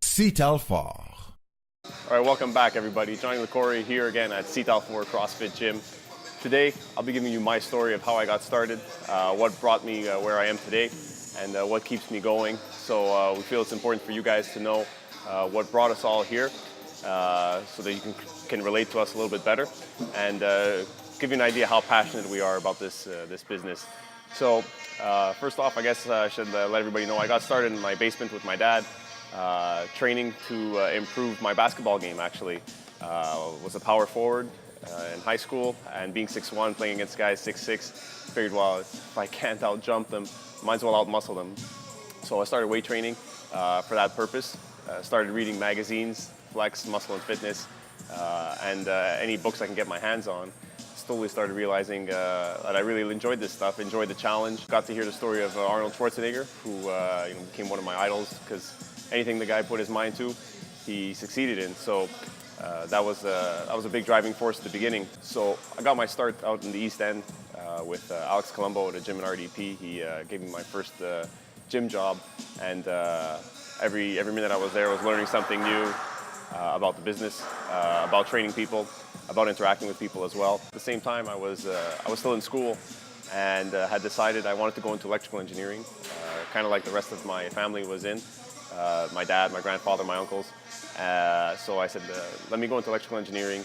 Citalfort. All right, welcome back, everybody. Jonny here again at Citalfort CrossFit Gym. Today, I'll be giving you my story of how I got started, what brought me where I am today, and what keeps me going. So we feel it's important for you guys to know what brought us all here, so that you can relate to us a little bit better, and give you an idea how passionate we are about this business. So first off, I guess I should let everybody know I got started in my basement with my dad. Training to improve my basketball game, actually. Was a power forward in high school, and being 6'1", playing against guys 6'6", figured, well, if I can't out-jump them, might as well out-muscle them. So I started weight training for that purpose. Started reading magazines, Flex, Muscle and Fitness, and any books I can get my hands on. Slowly started realizing that I really enjoyed this stuff, enjoyed the challenge. Got to hear the story of Arnold Schwarzenegger, who became one of my idols, because anything the guy put his mind to, he succeeded in. So that was a big driving force at the beginning. So I got my start out in the East End with Alex Colombo at a gym in RDP. He gave me my first gym job, and every minute I was there, I was learning something new about the business, about training people, about interacting with people as well. At the same time, I was still in school, and had decided I wanted to go into electrical engineering, kind of like the rest of my family was in. My dad, my grandfather, my uncles. So I said, let me go into electrical engineering.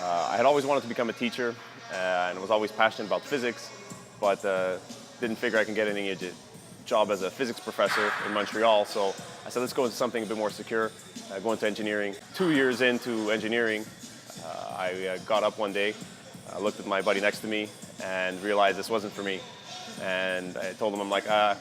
I had always wanted to become a teacher, and was always passionate about physics, but didn't figure I can get any job as a physics professor in Montreal. So I said, let's go into something a bit more secure, go into engineering. 2 years into engineering, I got up one day, looked at my buddy next to me, and realized this wasn't for me. And I told him, I'm like, I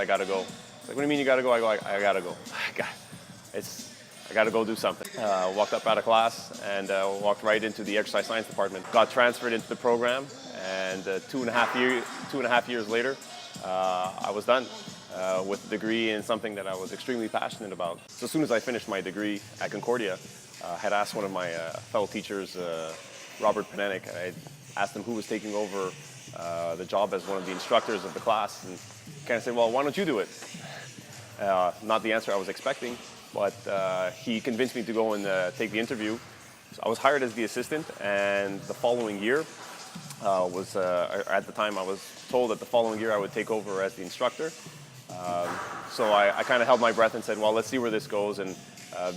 gotta go. Like, what do you mean you gotta go? I go, I gotta go. I gotta go do something. Walked up out of class and walked right into the exercise science department. Got transferred into the program, and 2.5 years later, I was done with a degree in something that I was extremely passionate about. So as soon as I finished my degree at Concordia, I had asked one of my fellow teachers, Robert Panenik, I asked him who was taking over the job as one of the instructors of the class, and kind of said, well, why don't you do it? Not the answer I was expecting, but he convinced me to go and take the interview. So I was hired as the assistant, and the following year at the time I was told that the following year I would take over as the instructor. So I kind of held my breath and said, well, let's see where this goes. And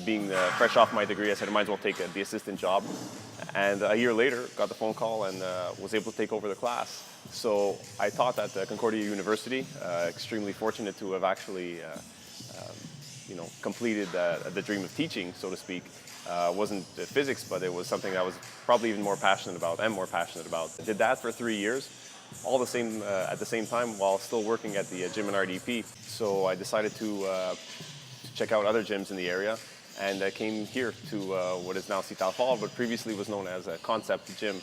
being fresh off my degree, I said I might as well take the assistant job. And a year later, got the phone call and was able to take over the class. So I taught at Concordia University. Extremely fortunate to have actually, completed the dream of teaching, so to speak. Wasn't physics, but it was something I was probably even more passionate about. I did that for 3 years, all the same at the same time while still working at the gym in RDP. So I decided to check out other gyms in the area, and I came here to what is now Citalfort, but previously was known as a Concept Gym.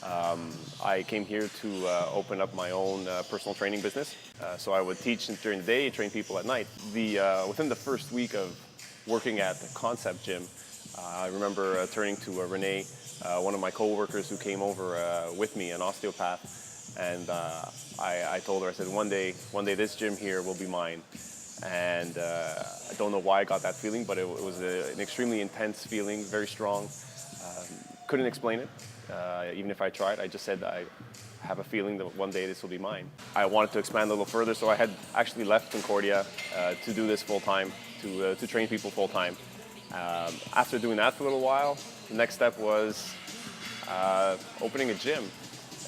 I came here to open up my own personal training business. So I would teach during the day, train people at night. Within the first week of working at the Concept Gym, I remember turning to Renee, one of my co-workers who came over with me, an osteopath, and I told her, I said, one day this gym here will be mine. And I don't know why I got that feeling, but it was an extremely intense feeling, very strong. Couldn't explain it, even if I tried. I just said, I have a feeling that one day this will be mine. I wanted to expand a little further, so I had actually left Concordia to do this full-time, to train people full-time. After doing that for a little while, the next step was opening a gym.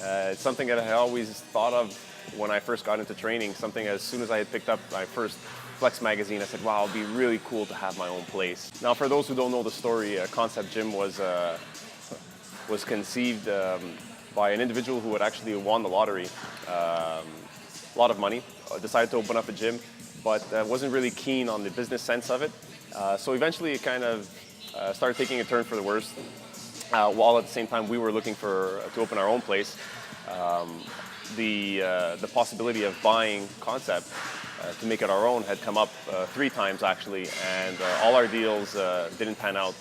It's something that I always thought of when I first got into training, something as soon as I had picked up my first Flex magazine, I said, wow, it'd be really cool to have my own place. Now, for those who don't know the story, Concept Gym was conceived by an individual who had actually won the lottery, a lot of money, decided to open up a gym, but wasn't really keen on the business sense of it. So eventually it kind of started taking a turn for the worse, while at the same time we were looking to open our own place. The possibility of buying Concept to make it our own had come up 3 times actually, and all our deals didn't pan out.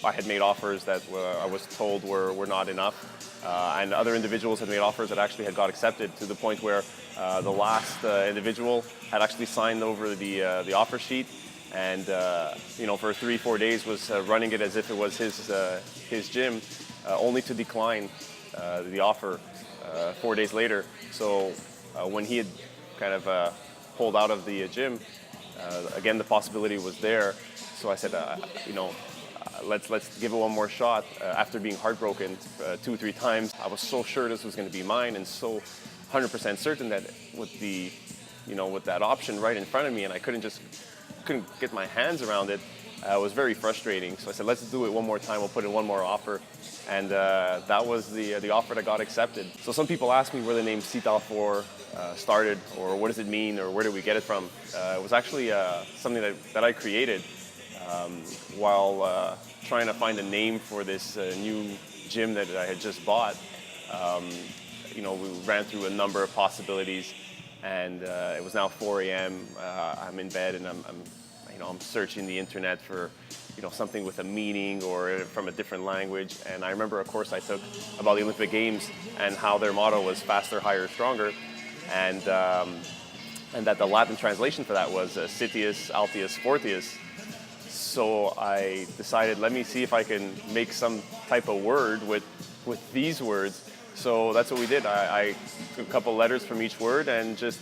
I had made offers that I was told were not enough, and other individuals had made offers that actually had got accepted, to the point where the last individual had actually signed over the offer sheet, and for 3-4 days was running it as if it was his gym, only to decline the offer 4 days later. So when he had kind of pulled out of the gym, again the possibility was there. So I said, let's give it one more shot. After being heartbroken 2-3 times, I was so sure this was going to be mine, and so 100% certain that with that option right in front of me, and I couldn't get my hands around it. It was very frustrating. So I said, let's do it one more time. We'll put in one more offer, and that was the offer that got accepted. So some people ask me where the name Citalfort started, or what does it mean, or where did we get it from. It was actually something that I created while trying to find a name for this new gym that I had just bought. We ran through a number of possibilities, and it was now 4 a.m. I'm in bed, and I'm searching the internet for something with a meaning or from a different language. And I remember a course I took about the Olympic Games and how their motto was faster, higher, stronger, and that the Latin translation for that was Citius, Altius, Fortius. So I decided, let me see if I can make some type of word with these words. So that's what we did. I took a couple letters from each word and just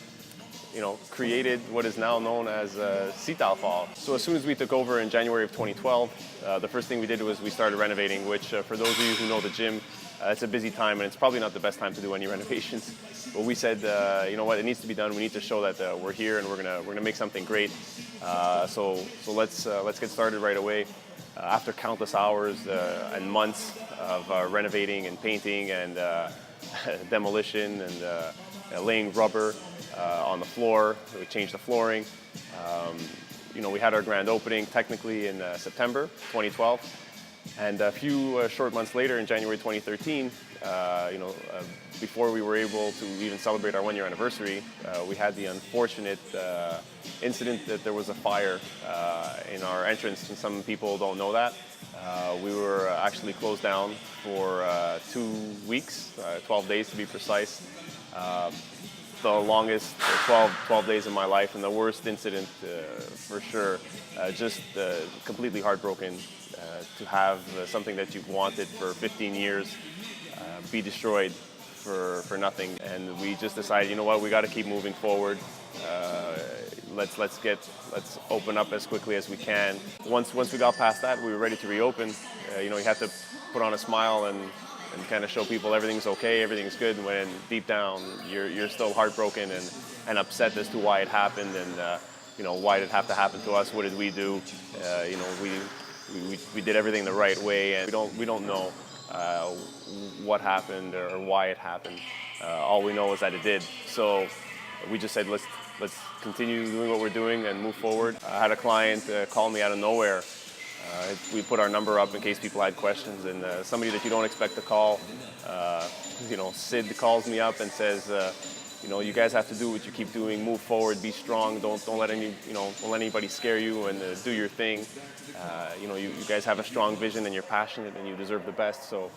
created what is now known as Citalfort. So as soon as we took over in January of 2012, the first thing we did was we started renovating, which for those of you who know the gym, it's a busy time, and it's probably not the best time to do any renovations. But we said, you know what, it needs to be done. We need to show that we're here and we're gonna make something great. So let's get started right away. After countless hours and months of renovating and painting and demolition and laying rubber on the floor, we changed the flooring. We had our grand opening technically in September 2012. And a few short months later, in January 2013, before we were able to even celebrate our 1-year anniversary, we had the unfortunate incident that there was a fire in our entrance, and some people don't know that. We were actually closed down for 2 weeks, 12 days to be precise. The longest 12 days of my life, and the worst incident for sure. Just completely heartbroken to have something that you've wanted for 15 years be destroyed for nothing. And we just decided, you know what, we got to keep moving forward. Let's open up as quickly as we can. Once we got past that, we were ready to reopen. You have to put on a smile and kind of show people everything's okay, everything's good, when deep down you're still heartbroken and upset as to why it happened, and why did it have to happen to us? What did we do? We did everything the right way, and we don't know what happened or why it happened. All we know is that it did. So we just said, let's continue doing what we're doing and move forward. I had a client call me out of nowhere. We put our number up in case people had questions, and somebody that you don't expect to call, Sid calls me up and says, you guys have to do what you keep doing, move forward, be strong, don't let anybody scare you, and do your thing. You guys have a strong vision and you're passionate and you deserve the best. So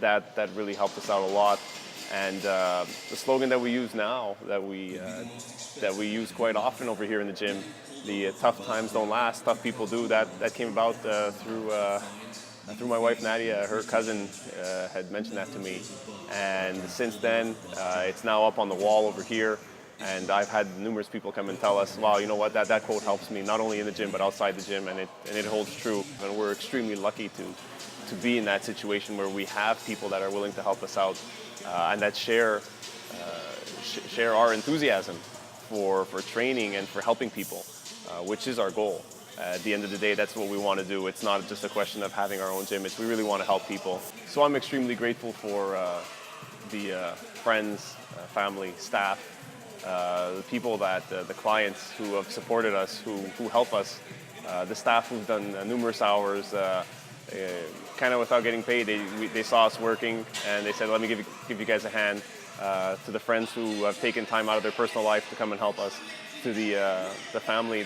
that really helped us out a lot. And the slogan that we use now, that we use quite often over here in the gym, the tough times don't last, tough people do, that came about through my wife Nadia. Her cousin had mentioned that to me, and since then it's now up on the wall over here. And I've had numerous people come and tell us, wow, you know what, that quote helps me not only in the gym but outside the gym, and it holds true. And we're extremely lucky to be in that situation where we have people that are willing to help us out and that share our enthusiasm for training and for helping people, which is our goal. At the end of the day, that's what we want to do. It's not just a question of having our own gym. We really want to help people. So I'm extremely grateful for the friends, family, staff, the people the clients who have supported us, who help us, the staff who've done numerous hours, kind of without getting paid. They saw us working and they said, let me give you guys a hand. To the friends who have taken time out of their personal life to come and help us, to the family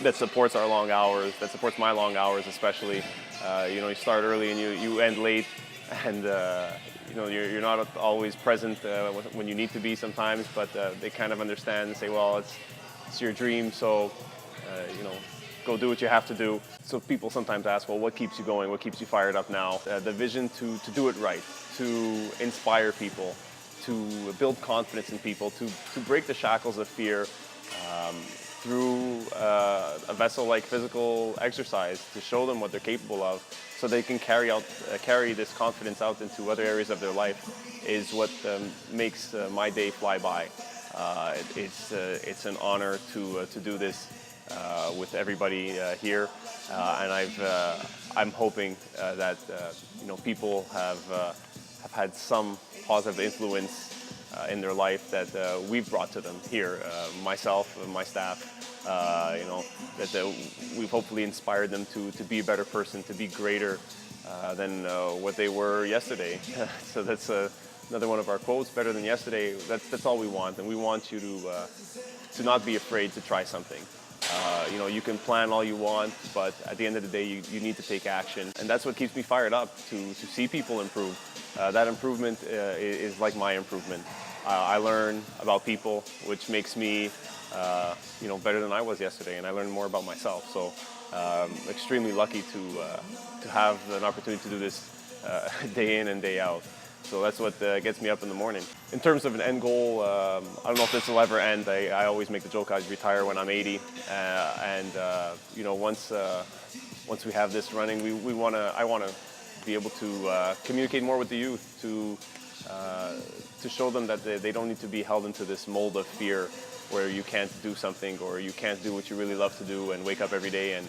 that supports our long hours, that supports my long hours especially. You start early and you end late, and you're not always present when you need to be sometimes, but they kind of understand and say, well, it's your dream, so go do what you have to do. So people sometimes ask, well, what keeps you going? What keeps you fired up now? The vision to do it right, to inspire people, to build confidence in people, to break the shackles of fear through a vessel like physical exercise, to show them what they're capable of, so they can carry this confidence out into other areas of their life, is what makes my day fly by. It's an honor to do this with everybody here, and I'm hoping that people have had some positive influence in their life that we've brought to them here, myself and my staff. That we've hopefully inspired them to be a better person, to be greater than what they were yesterday. So that's another one of our quotes: better than yesterday. That's all we want, and we want you to not be afraid to try something. You can plan all you want, but at the end of the day, you need to take action. And that's what keeps me fired up, to see people improve. That improvement is like my improvement. I learn about people, which makes me better than I was yesterday, and I learn more about myself. So extremely lucky to have an opportunity to do this day in and day out. So that's what gets me up in the morning. In terms of an end goal, I don't know if this will ever end. I always make the joke I'd retire when I'm 80, once we have this running, I want to be able to communicate more with the youth, to show them that they don't need to be held into this mold of fear, where you can't do something or you can't do what you really love to do and wake up every day and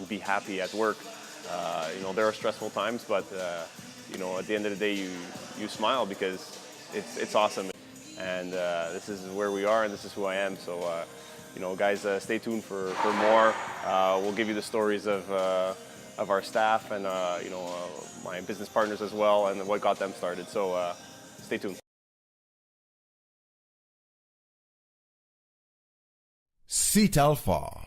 be happy at work. There are stressful times, but at the end of the day, you smile because it's awesome. And this is where we are, and this is who I am. So, guys, stay tuned for more. We'll give you the stories of our staff and my business partners as well, and what got them started. So, stay tuned. Citalfort